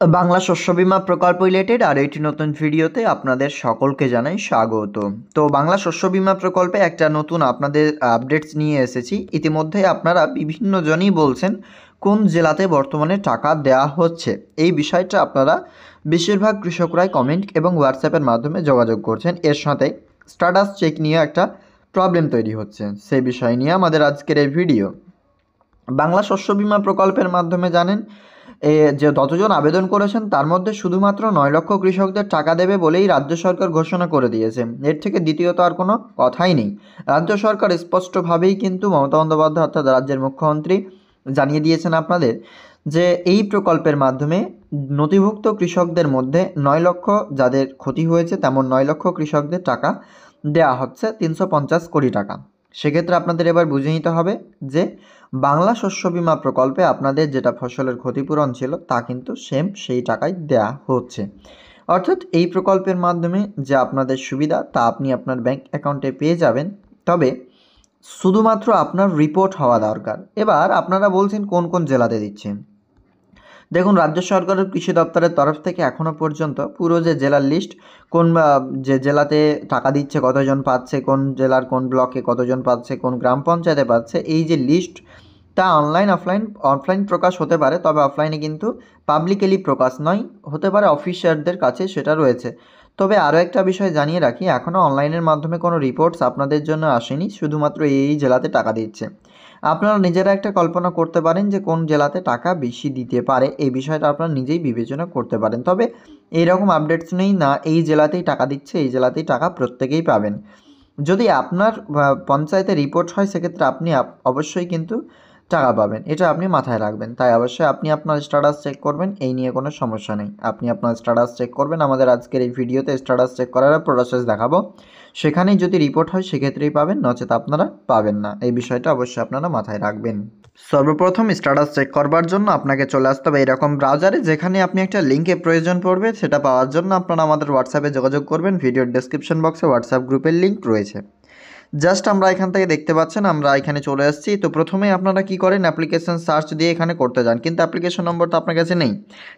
বাংলা শস্য বীমা প্রকল্প রিলেটেড আর একটি নতুন ভিডিওতে আপনাদের সকলকে জানাই স্বাগত। তো বাংলা শস্য বীমা প্রকল্পে একটা নতুন আপনাদের আপডেটস নিয়ে এসেছি। ইতিমধ্যে আপনারা বিভিন্ন জনই বলছেন কোন জেলাতে বর্তমানে টাকা দেওয়া হচ্ছে, এই বিষয়টা আপনারা বেশিরভাগ কৃষকরাই কমেন্ট এবং হোয়াটসঅ্যাপের মাধ্যমে যোগাযোগ করছেন। এর সাথে স্ট্যাটাস চেক নিয়ে একটা প্রবলেম তৈরি হচ্ছে, সেই বিষয় নিয়ে আমাদের আজকের এই ভিডিও। বাংলা শস্য বীমা প্রকল্পের মাধ্যমে জানেন যে যতজন আবেদন করেছেন তার মধ্যে শুধুমাত্র 9 লক্ষ কৃষকদের টাকা দেবে বলেই রাজ্য সরকার ঘোষণা করে দিয়েছে। এর থেকে দ্বিতীয়ত আর কোনো কথাই নেই। রাজ্য সরকার স্পষ্টভাবেই কিন্তু মমতা বন্দ্যোপাধ্যায় অর্থাৎ রাজ্যের মুখ্যমন্ত্রী জানিয়ে দিয়েছেন আপনাদের যে এই প্রকল্পের মাধ্যমে নথিভুক্ত কৃষকদের মধ্যে 9 লক্ষ যাদের ক্ষতি হয়েছে তেমন 9 লক্ষ কৃষকদের টাকা দেওয়া হচ্ছে 350 কোটি টাকা। সেক্ষেত্রে আপনাদের এবার বুঝে নিতে হবে যে বাংলা শস্য বীমা প্রকল্পে আপনাদের যেটা ফসলের ক্ষতিপূরণ ছিল তা কিন্তু সেম সেই টাকাই দেয়া হচ্ছে। অর্থাৎ এই প্রকল্পের মাধ্যমে যে আপনাদের সুবিধা তা আপনি আপনার ব্যাংক অ্যাকাউন্টে পেয়ে যাবেন, তবে শুধুমাত্র আপনার রিপোর্ট হওয়া দরকার। এবার আপনারা বলছেন কোন কোন জেলাতে দিচ্ছেন। দেখুন, রাজ্য সরকারের কৃষি দপ্তরের তরফ থেকে এখনও পর্যন্ত পুরো যে জেলার লিস্ট, কোন যে জেলাতে টাকা দিচ্ছে কতজন পাচ্ছে, কোন জেলার কোন ব্লকে কতজন পাচ্ছে, কোন গ্রাম পঞ্চায়েতে পাচ্ছে, এই যে লিস্টটা অফলাইন প্রকাশ হতে পারে, তবে অফলাইনে কিন্তু পাবলিকলি প্রকাশ নয়, হতে পারে অফিসারদের কাছে সেটা রয়েছে। তবে আরও একটা বিষয় জানিয়ে রাখি, এখনও অনলাইনের মাধ্যমে কোনো রিপোর্টস আপনাদের জন্য আসেনি, শুধুমাত্র এই জেলাতে টাকা দিচ্ছে। আপনারা নিজেরা একটা কল্পনা করতে পারেন যে কোন জেলাতে টাকা বেশি দিতে পারে, এই বিষয়টা আপনারা নিজেই বিবেচনা করতে পারেন। তবে এইরকম আপডেটস নেই না এই জেলাতেই টাকা দিচ্ছে, এই জেলাতেই টাকা প্রত্যেকেই পাবেন। যদি আপনার পঞ্চায়েতে রিপোর্ট হয় সেক্ষেত্রে আপনি অবশ্যই কিন্তু টাকা পাবেন, এটা আপনি মাথায় রাখবেন। তাই অবশ্যই আপনি আপনার স্ট্যাটাস চেক করবেন, এই নিয়ে কোনো সমস্যা নেই। আপনি আপনার স্ট্যাটাস চেক করবেন, আমাদের আজকের এই ভিডিওতে স্ট্যাটাস চেক করার প্রসেস দেখাবো। সেখানেই যদি রিপোর্ট হয় সেক্ষেত্রেই পাবেন, নচেত আপনারা পাবেন না। এই বিষয়টা অবশ্যই আপনারা মাথায় রাখবেন। সর্বপ্রথম স্ট্যাটাস চেক করবার জন্য আপনাকে চলে আসতে হবে এরকম ব্রাউজারে, যেখানে আপনি একটা লিঙ্কের প্রয়োজন পড়বে। সেটা পাওয়ার জন্য আপনারা আমাদের হোয়াটসঅ্যাপে যোগাযোগ করবেন। ভিডিওর ডেসক্রিপশন বক্সে হোয়াটসঅ্যাপ গ্রুপের লিঙ্ক রয়েছে। জাস্ট আমরা এখান থেকে দেখতে পাচ্ছেন আমরা এখানে চলে আসছি। তো প্রথমেই আপনারা কি করেন, অ্যাপ্লিকেশন সার্চ দিয়ে এখানে করতে যান, কিন্তু অ্যাপ্লিকেশন নম্বর তো আপনার কাছে নেই।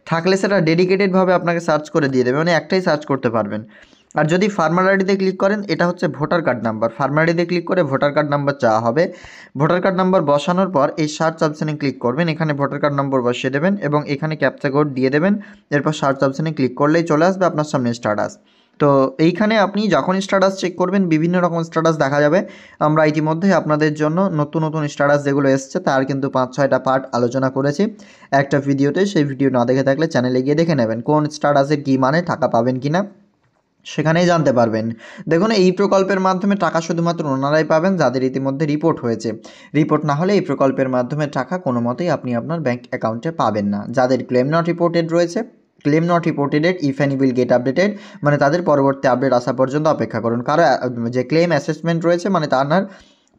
থাকলে সেটা ডেডিকেটেডভাবে আপনাকে সার্চ করে দিয়ে দেবে, মানে একটাই সার্চ করতে পারবেন। আর যদি ফার্মার আইডিতে ক্লিক করেন, এটা হচ্ছে ভোটার কার্ড নাম্বার। ফার্মার আইডিতে ক্লিক করে ভোটার কার্ড নাম্বার চাওয়া হবে। ভোটার কার্ড নাম্বার বসানোর পর এই সার্চ অপশানে ক্লিক করবেন, এখানে ভোটার কার্ড নম্বর বসিয়ে দেবেন এবং এখানে ক্যাপচা কোড দিয়ে দেবেন। এরপর সার্চ অপশানে ক্লিক করলেই চলে আসবে আপনার সামনে স্ট্যাটাস। তো এইখানে আপনি যখন স্ট্যাটাস চেক করবেন বিভিন্ন রকম স্ট্যাটাস দেখা যাবে। আমরা ইতিমধ্যে আপনাদের জন্য নতুন নতুন স্ট্যাটাস যেগুলো এসছে তার কিন্তু 5-6টা পার্ট আলোচনা করেছি একটা ভিডিওতে। সেই ভিডিও না দেখে থাকলে চ্যানেলে গিয়ে দেখে নেবেন কোন স্ট্যাটাসের কী মানে, টাকা পাবেন কি না সেখানেই জানতে পারবেন। দেখুন, এই প্রকল্পের মাধ্যমে টাকা শুধুমাত্র ওনারাই পাবেন যাদের ইতিমধ্যে রিপোর্ট হয়েছে। রিপোর্ট না হলে এই প্রকল্পের মাধ্যমে টাকা কোনো মতেই আপনি আপনার ব্যাঙ্ক অ্যাকাউন্টে পাবেন না। যাদের ক্লেম নট রিপোর্টেড রয়েছে, claim not reported if any will get updated, মানে তাদের পরবর্তী আপডেট আসা পর্যন্ত অপেক্ষা করুন। কারো যে ক্লেম অ্যাসেসমেন্ট রয়েছে, মানে তার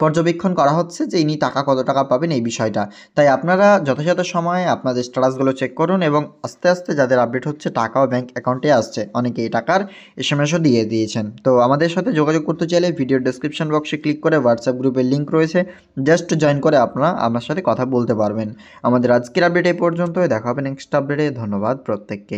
পর্যবেক্ষণ করা হচ্ছে যে ইনি টাকা কত টাকা পাবেন এই বিষয়টা। তাই আপনারা যথাযথ সময়ে আপনাদের স্ট্যাটাসগুলো চেক করুন এবং আস্তে আস্তে যাদের আপডেট হচ্ছে টাকাও ব্যাঙ্ক অ্যাকাউন্টে আসছে, অনেকে এই টাকার এসএমএসও দিয়ে দিয়েছেন। তো আমাদের সাথে যোগাযোগ করতে চাইলে ভিডিওর ডেসক্রিপশন বক্সে ক্লিক করে হোয়াটসঅ্যাপ গ্রুপের লিঙ্ক রয়েছে, জাস্ট জয়েন করে আপনারা আমার সাথে কথা বলতে পারবেন। আমাদের আজকের আপডেট এই পর্যন্তই, দেখা হবে নেক্সট আপডেটে। ধন্যবাদ প্রত্যেককে।